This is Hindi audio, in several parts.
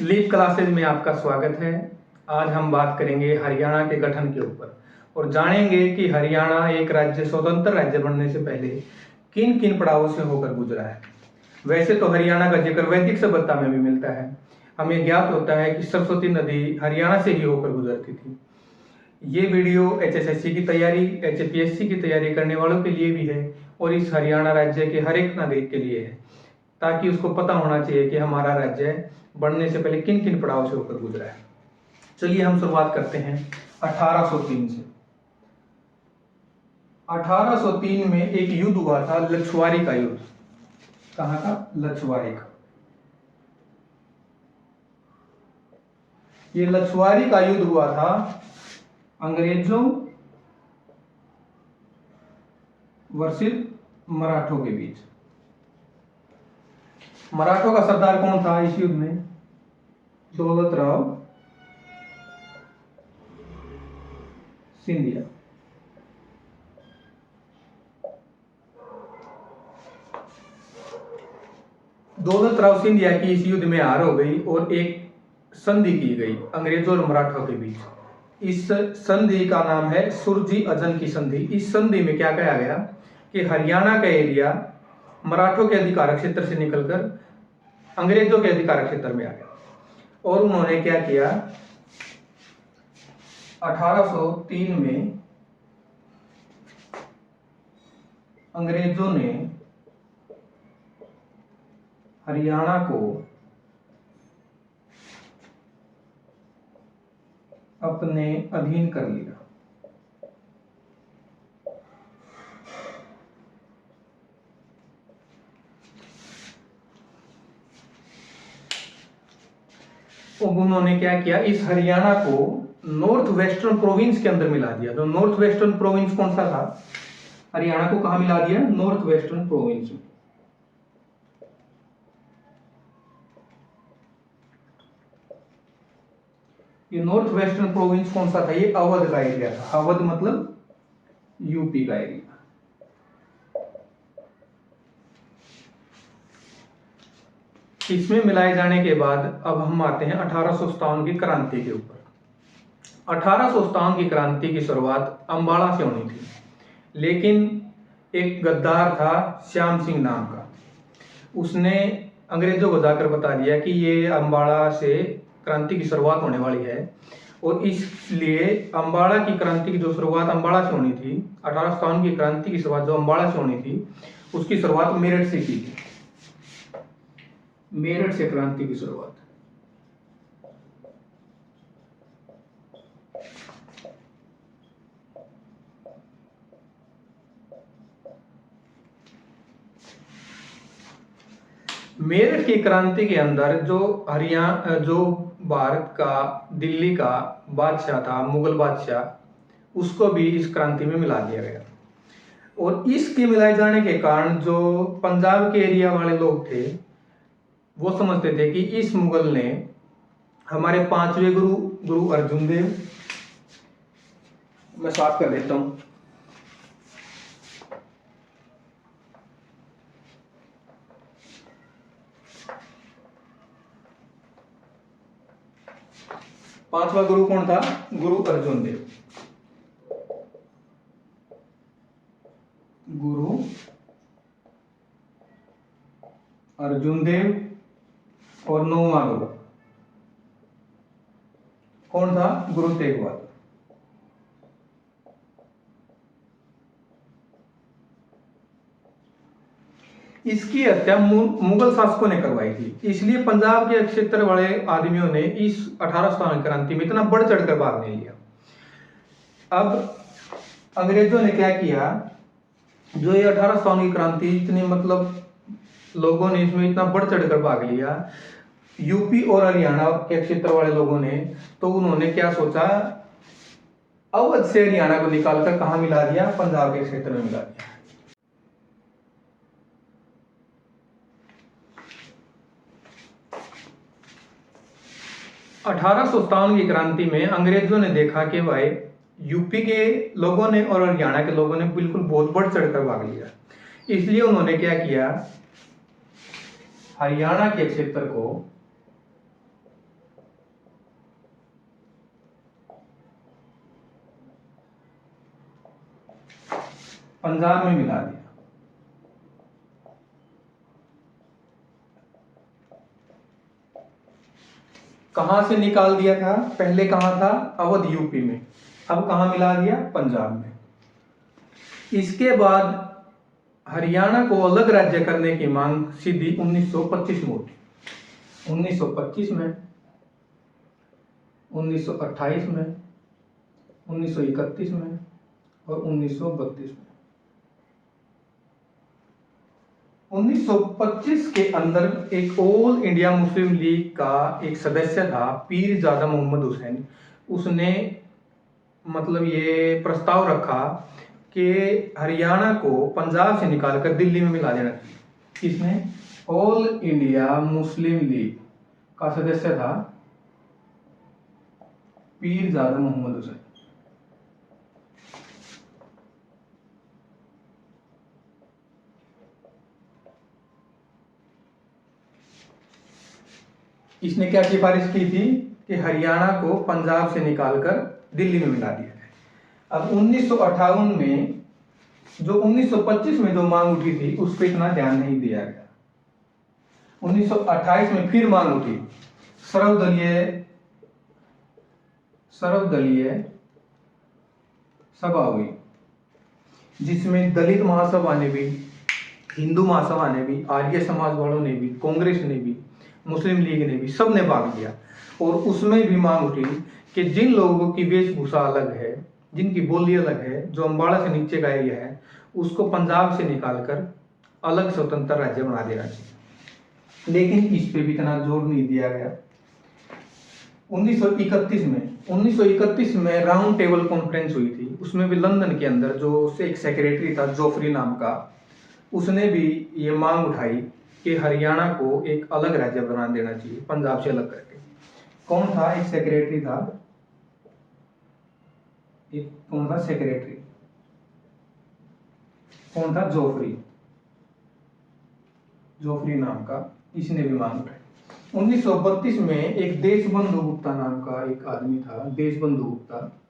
लीप क्लासेज में आपका स्वागत है। आज हम बात करेंगे हरियाणा के गठन के ऊपर और जानेंगे कि हरियाणा एक राज्य स्वतंत्र राज्य बनने से पहले किन किन पड़ावों से होकर गुजरा है। वैसे तो हरियाणा का जिक्र वैदिक सभ्यता में भी मिलता है। हमें ज्ञात होता है कि सरस्वती नदी हरियाणा से ही होकर गुजरती थी। ये वीडियो HSSC की तैयारी, HPSC की तैयारी करने वालों के लिए भी है और इस हरियाणा राज्य के हर एक नागरिक के लिए है, ताकि उसको पता होना चाहिए कि हमारा राज्य बनने से पहले किन किन पड़ाव से होकर गुजरा है। चलिए हम शुरुआत करते हैं 1803 से। 1803 में एक युद्ध हुआ था, लछवारी का युद्ध। कहाँ का? लछवारी का। ये लछवारी का युद्ध हुआ था अंग्रेजों वर्सेस मराठों के बीच। मराठों का सरदार कौन था इस युद्ध में? दौलतराव सिंधिया। दौलतराव सिंधिया की इस युद्ध में हार हो गई और एक संधि की गई अंग्रेजों और मराठों के बीच। इस संधि का नाम है सुरजी अजन की संधि। इस संधि में क्या कहा गया कि हरियाणा का एरिया मराठों के अधिकार क्षेत्र से निकलकर अंग्रेजों के अधिकार क्षेत्र में आ गया। और उन्होंने क्या किया, 1803 में अंग्रेजों ने हरियाणा को अपने अधीन कर लिया। अब उन्होंने क्या किया, इस हरियाणा को नॉर्थ वेस्टर्न प्रोविंस के अंदर मिला दिया। तो नॉर्थ वेस्टर्न प्रोविंस कौन सा था? हरियाणा को कहां मिला दिया? नॉर्थ वेस्टर्न प्रोविंस में। ये नॉर्थ वेस्टर्न प्रोविंस कौन सा था? ये अवध का एरिया था। अवध मतलब यूपी का एरिया। इसमें मिलाए जाने के बाद अब हम आते हैं 1857 की क्रांति के ऊपर। 1857 की क्रांति की शुरुआत अंबाला से होनी थी, लेकिन एक गद्दार था श्याम सिंह नाम का। उसने अंग्रेजों को जाकर बता दिया कि ये अंबाला से क्रांति की शुरुआत होने वाली है, और इसलिए अंबाला की क्रांति की जो शुरुआत अंबाला से होनी थी, 1857 की क्रांति की शुरुआत जो अंबाला से होनी थी, उसकी शुरुआत मेरठ से की थी। मेरठ से क्रांति की शुरुआत। मेरठ की क्रांति के अंदर जो जो भारत का दिल्ली का बादशाह था, मुगल बादशाह, उसको भी इस क्रांति में मिला दिया गया। और इसके मिलाए जाने के कारण जो पंजाब के एरिया वाले लोग थे वो समझते थे कि इस मुगल ने हमारे पांचवें गुरु अर्जुन देव, मैं साफ कर देता हूं, पांचवा गुरु कौन था? गुरु अर्जुन देव। गुरु अर्जुन देव। और नौवां गुरु कौन था? गुरु तेग बहादुर। इसकी हत्या मुगल शासकों ने करवाई थी, इसलिए पंजाब के क्षेत्र वाले आदमियों ने इस 1857 क्रांति में इतना बढ़ चढ़कर भाग नहीं लिया। अब अंग्रेजों ने क्या किया, जो ये 1857 की क्रांति इतनी लोगों ने इसमें इतना बढ़ चढ़कर भाग लिया, यूपी और हरियाणा के क्षेत्र वाले लोगों ने, तो उन्होंने क्या सोचा, अवध से हरियाणा को निकालकर कहां मिला दिया? पंजाब के क्षेत्र में मिला दिया। अठारह की क्रांति में अंग्रेजों ने देखा कि भाई यूपी के लोगों ने और हरियाणा के लोगों ने बिल्कुल बहुत बढ़ चढ़कर भाग लिया, इसलिए उन्होंने क्या किया, हरियाणा के क्षेत्र को पंजाब में मिला दिया। कहां से निकाल दिया था? पहले कहां था? अवध यूपी में। अब कहां मिला दिया? पंजाब में। इसके बाद हरियाणा को अलग राज्य करने की मांग सीधी 1925 में उठी। 1925 में, 1928 में, 1931 में और 1932 में। 1925 के अंदर एक ऑल इंडिया मुस्लिम लीग का एक सदस्य था पीरजादा मोहम्मद हुसैन। उसने मतलब ये प्रस्ताव रखा कि हरियाणा को पंजाब से निकालकर दिल्ली में मिला देना चाहिए। किसने? ऑल इंडिया मुस्लिम लीग का सदस्य था पीरजादा मोहम्मद हुसैन। इसने क्या सिफारिश की थी कि हरियाणा को पंजाब से निकालकर दिल्ली में मिला दिया जाए। अब 1958 में जो 1925 में जो मांग उठी थी उस पर इतना ध्यान नहीं दिया गया। 1928 में फिर मांग उठी, सर्वदलीय सभा हुई, जिसमें दलित महासभा ने भी, हिंदू महासभा ने भी, आर्य समाज वालों ने भी, कांग्रेस ने भी, मुस्लिम लीग ने भी, सब ने भाग लिया। और उसमें भी मांग उठी कि जिन लोगों की वेशभूषा अलग है, जिनकी बोली अलग है, जो अम्बाड़ा से नीचे का एरिया है, उसको पंजाब से निकालकर अलग स्वतंत्र राज्य बना देना चाहिए। लेकिन इस पे भी इतना जोर नहीं दिया गया। 1931 में राउंड टेबल कॉन्फ्रेंस हुई थी। उसमें भी लंदन के अंदर जो एक सेक्रेटरी था जोफरी नाम का, उसने भी ये मांग उठाई कि हरियाणा को एक अलग राज्य बना देना चाहिए पंजाब से अलग करके। कौन था? एक सेक्रेटरी था। कौन था सेक्रेटरी? कौन था? जोफरी नाम का। इसने भी मांग उठाई। 1932 में एक देशबंधु गुप्ता नाम का एक आदमी था, देशबंधु गुप्ता,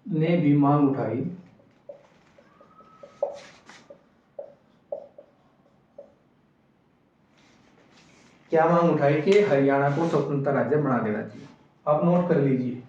ने भी मांग उठाई क्या मांग उठाई कि हरियाणा को स्वतंत्र राज्य बना देना चाहिए। आप नोट कर लीजिए।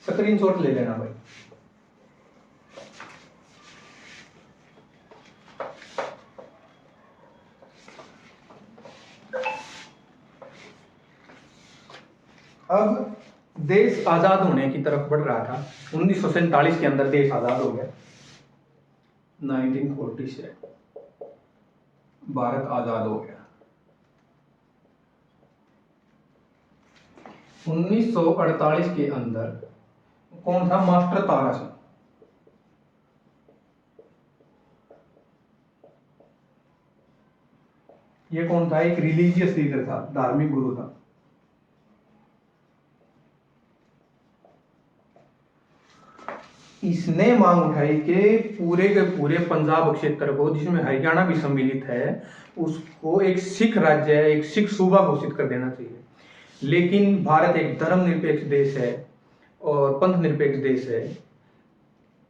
स्क्रीनशॉट ले लेना भाई। अब देश आजाद होने की तरफ बढ़ रहा था। 1947 के अंदर देश आजाद हो गया। 1940 से भारत आजाद हो गया। 1948 के अंदर कौन था? मास्टर तारासिंह। ये कौन था? एक रिलीजियस लीडर था, धार्मिक गुरु था। इसने मांग उठाई कि पूरे के पूरे पंजाब क्षेत्र को, जिसमें हरियाणा भी सम्मिलित है, उसको एक सिख राज्य, एक सिख सूबा घोषित कर देना चाहिए। लेकिन भारत एक धर्मनिरपेक्ष देश है और पंथ निरपेक्ष देश है।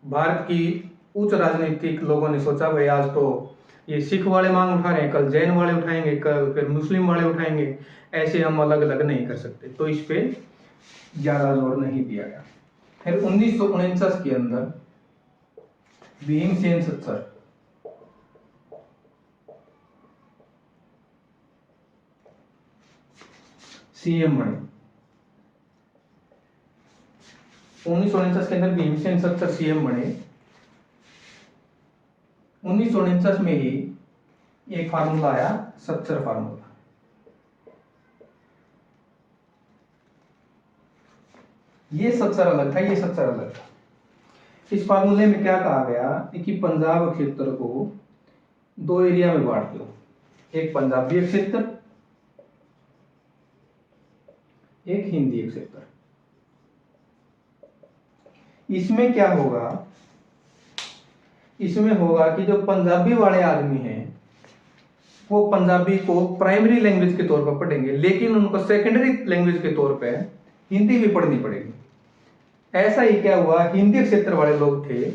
भारत की उच्च राजनीतिक लोगों ने सोचा भाई आज तो ये सिख वाले मांग उठा रहे हैं, कल जैन वाले उठाएंगे, कल फिर मुस्लिम वाले उठाएंगे, ऐसे हम अलग अलग नहीं कर सकते। तो इस पे ज्यादा जोर नहीं दिया गया। फिर 1949 के अंदर भीमसेन सत्सर सीएम बने। 1949 के अंदर भीमसेन सत्सर सीएम बने। 1949 में ही एक फार्मूला आया, सत्सर फार्मूला। ये सत्सर अलग था, ये सत्सर अलग था। इस फार्मूले में क्या कहा गया कि पंजाब क्षेत्र को दो एरिया में बांट दो। एक पंजाबी एक क्षेत्र, एक हिंदी एक क्षेत्र। इसमें क्या होगा, इसमें होगा कि जो पंजाबी वाले आदमी हैं वो पंजाबी को प्राइमरी लैंग्वेज के तौर पर पढ़ेंगे, लेकिन उनको सेकेंडरी लैंग्वेज के तौर पे हिंदी भी पढ़नी पड़ेगी। ऐसा ही क्या हुआ, हिंदी क्षेत्र वाले लोग थे,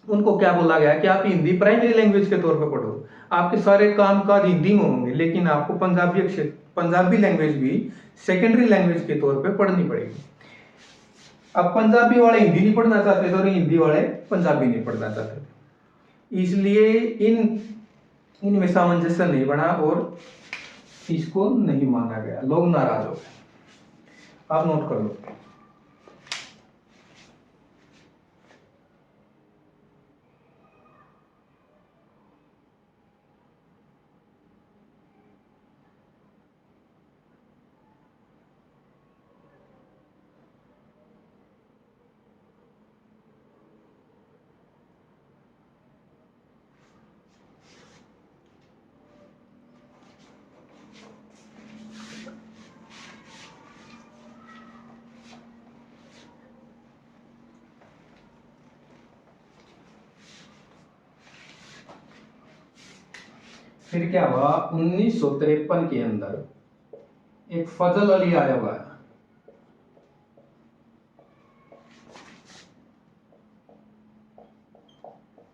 उनको क्या बोला गया कि आप हिंदी प्राइमरी लैंग्वेज के तौर पर पढ़ो, आपके सारे काम काज हिंदी में होंगे, लेकिन आपको पंजाबी लैंग्वेज भी सेकेंडरी लैंग्वेज के तौर पे पढ़नी पड़ेगी। अब पंजाबी वाले हिंदी नहीं पढ़ना चाहते थे और हिंदी वाले पंजाबी नहीं पढ़ना चाहते थे, इसलिए इनमें सामंजस्य नहीं बना और इसको नहीं माना गया, लोग नाराज हो गए। आप नोट कर लो। फिर क्या हुआ, 1953 के अंदर एक फजल अली आयोग आया।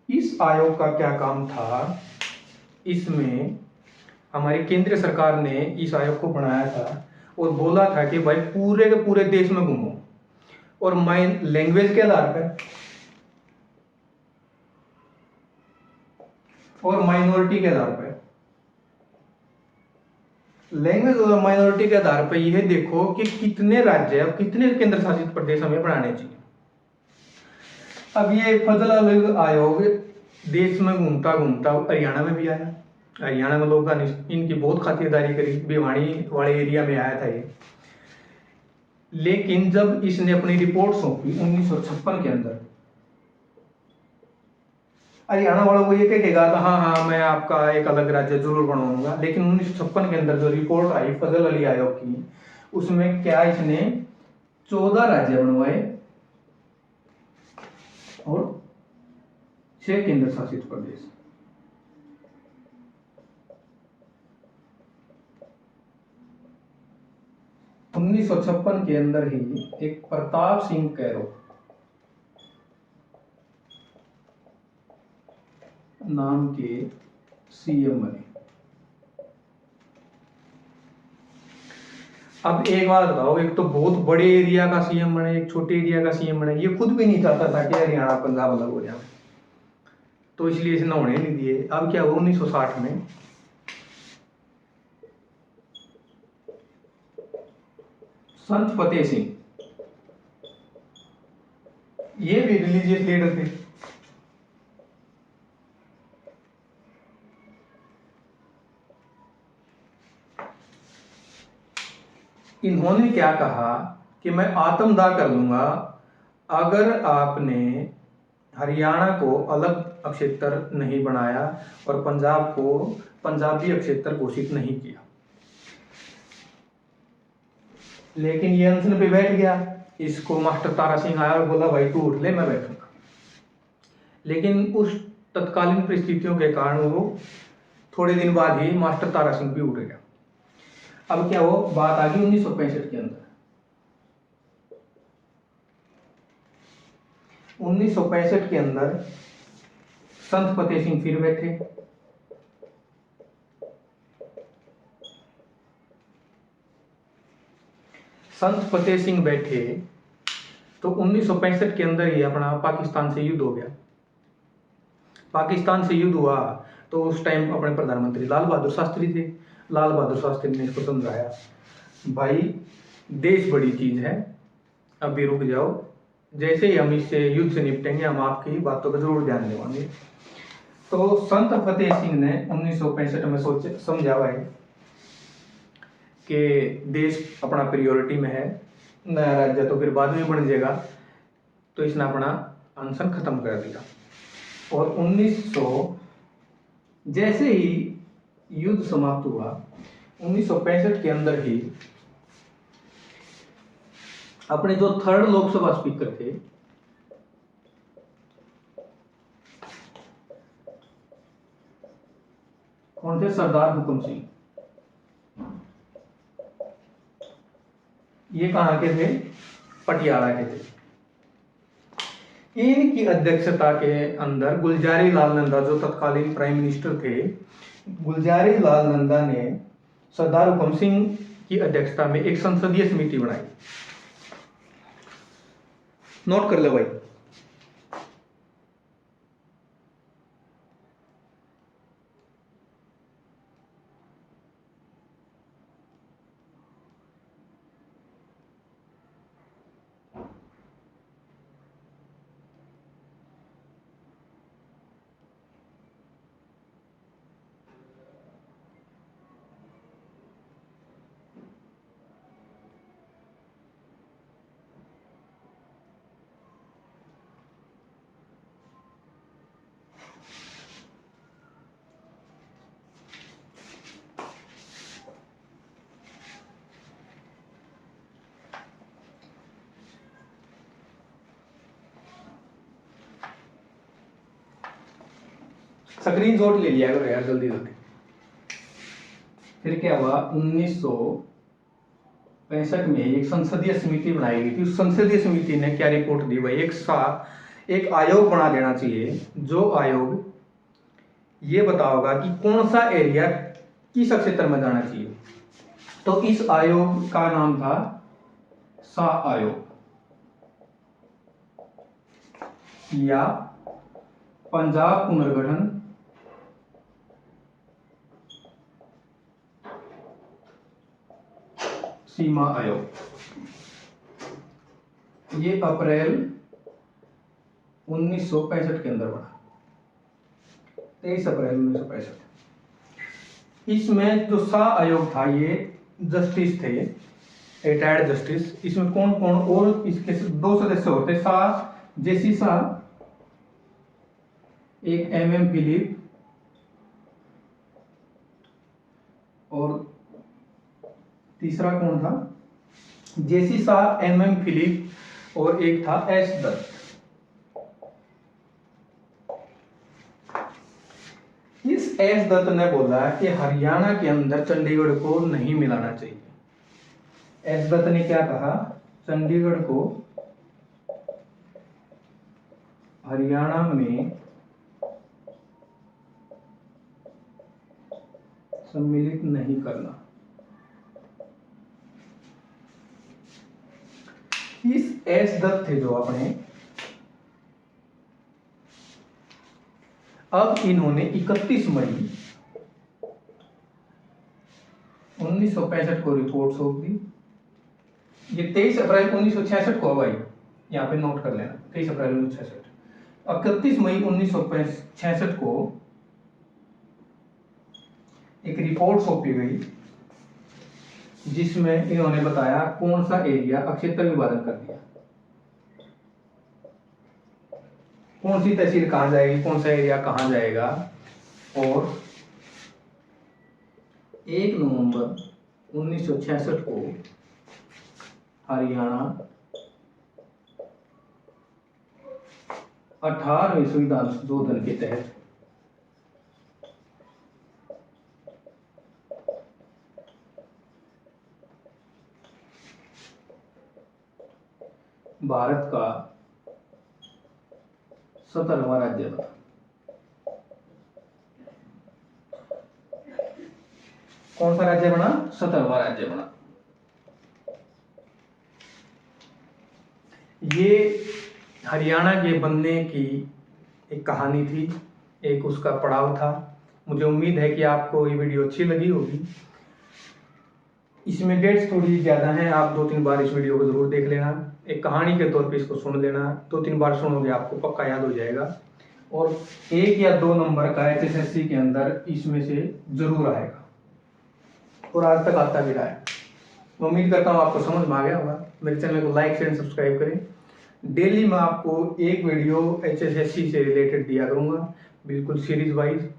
इस आयोग का क्या काम था, इसमें हमारी केंद्र सरकार ने इस आयोग को बनाया था और बोला था कि भाई पूरे के पूरे देश में घूमो और लैंग्वेज के आधार पर और माइनॉरिटी के आधार पर, लैंग्वेज और माइनॉरिटी के आधार पर यह देखो कि कितने राज्य और कितने केंद्र शासित प्रदेश हमें बनाने चाहिए। अब ये फजल अली आयोग देश में घूमता घूमता हरियाणा में भी आया। हरियाणा में लोगों ने इनकी बहुत खातिरदारी करी, भिवानी वाले एरिया में आया था ये। लेकिन जब इसने अपनी रिपोर्ट सौंपी 1956 के अंदर, हरियाणा वालों को ये कहेगा था हाँ हाँ मैं आपका एक अलग राज्य जरूर बनाऊंगा, लेकिन 1956 के अंदर जो रिपोर्ट आई फजल अली आयोग की, उसमें क्या इसने 14 राज्य बनवाए और 6 केंद्र शासित प्रदेश। उन्नीस सौ छप्पन के अंदर ही एक प्रताप सिंह कैरो नाम के सीएम बने। अब एक बात बताओ, एक तो बहुत बड़े एरिया का सीएम बने, एक छोटे एरिया का सीएम बने। ये खुद भी नहीं चाहता था कि हरियाणा पंजाब अलग हो जाए, तो इसलिए इसे होने नहीं दिए। अब क्या हुआ, 1960 में संत फतेह सिंह, ये भी रिलीजियस लीडर थे। इन्होंने क्या कहा कि मैं आत्मदाह कर लूंगा अगर आपने हरियाणा को अलग अक्षेत्र नहीं बनाया और पंजाब को पंजाबी अक्षेत्र घोषित नहीं किया। लेकिन ये अनशन पे बैठ गया। इसको मास्टर तारा सिंह आया और बोला भाई तू उठ ले, मैं बैठूंगा। लेकिन उस तत्कालीन परिस्थितियों के कारण वो थोड़े दिन बाद ही मास्टर तारा सिंह भी उठ गया। अब क्या वो बात आ गई 1965 के अंदर। 1965 के अंदर संत फतेह सिंह फिर बैठे। संत फतेह सिंह बैठे तो 1965 के अंदर ही अपना पाकिस्तान से युद्ध हो गया। पाकिस्तान से युद्ध हुआ तो उस टाइम अपने प्रधानमंत्री लाल बहादुर शास्त्री थे। लाल बहादुर शास्त्री ने इसको समझाया, भाई देश बड़ी चीज है, अभी रुक जाओ, जैसे ही हम इससे युद्ध से निपटेंगे हम आपकी बातों पर जरूर ध्यान देवाएंगे। तो संत फतेह सिंह ने 1965 में समझावा है कि देश अपना प्रायोरिटी में है, नया राज्य तो फिर बाद में बन जाएगा। तो इसने अपना अनशन खत्म कर दिया और 1900 जैसे ही युद्ध समाप्त हुआ 1965 के अंदर ही अपने जो थर्ड लोकसभा स्पीकर थे कौन थे? सरदार हुकुम सिंह। ये कहाँ के थे? पटियाला के थे। इनकी अध्यक्षता के अंदर गुलजारी लाल नंदा जो तत्कालीन प्राइम मिनिस्टर थे, गुलजारी लाल नंदा ने सरदार हुकुम सिंह की अध्यक्षता में एक संसदीय समिति बनाई। नोट कर लो भाई। स्क्रीनशॉट ले लिया करो यार जल्दी जल्दी। फिर क्या हुआ? 1965 में एक संसदीय समिति बनाई गई थी। उस संसदीय समिति ने क्या रिपोर्ट दी भाई? एक आयोग बना देना चाहिए जो आयोग ये बताओगा कि कौन सा एरिया किस क्षेत्र में जाना चाहिए। तो इस आयोग का नाम था शाह आयोग या पंजाब पुनर्गठन सीमा आयोग। ये अप्रैल 1965 के अंदर बना, 23 अप्रैल 1965। इसमें जो शाह आयोग था ये जस्टिस थे, रिटायर्ड जस्टिस। इसमें कौन कौन और इसके 2 सदस्य होते? शाह जेसी शाह, एक MM फिलिप और तीसरा कौन था? जेसी शाह, MM फिलिप और एक था S दत्त। इस S दत्त ने बोला कि हरियाणा के अंदर चंडीगढ़ को नहीं मिलाना चाहिए। S दत्त ने क्या कहा? चंडीगढ़ को हरियाणा में सम्मिलित नहीं करना। इस S दत्त थे जो अपने, अब इन्होंने 31 मई 1965 को रिपोर्ट सौंप दी। ये 23 अप्रैल 1966 को, भाई यहाँ पे नोट कर लेना, 23 अप्रैल 1966। 31 मई 1966 को एक रिपोर्ट सौंपी गई जिसमें इन्होंने बताया कौन सा एरिया क्षेत्र विभाजन कर दिया, कौन सी तहसील कहां जाएगी, कौन सा एरिया कहां जाएगा। और 1 नवंबर 1966 को हरियाणा 18वें संविधान संशोधन के तहत भारत का 17वां राज्य बना। कौन सा राज्य बना? 17वां राज्य बना। ये हरियाणा के बनने की एक कहानी थी, एक उसका पड़ाव था। मुझे उम्मीद है कि आपको ये वीडियो अच्छी लगी होगी। इसमें डेट्स थोड़ी ज़्यादा हैं, आप 2-3 बार इस वीडियो को ज़रूर देख लेना। एक कहानी के तौर पे इसको सुन लेना, 2-3 बार सुनोगे आपको पक्का याद हो जाएगा। और 1 या 2 नंबर का HSSC के अंदर इसमें से ज़रूर आएगा और आज तक आता भी रहा है। मैं उम्मीद करता हूँ आपको समझ में आ गया होगा। मेरे चैनल को लाइक शेयर सब्सक्राइब करें। डेली मैं आपको एक वीडियो HSSC से रिलेटेड दिया करूँगा, बिल्कुल सीरीज वाइज।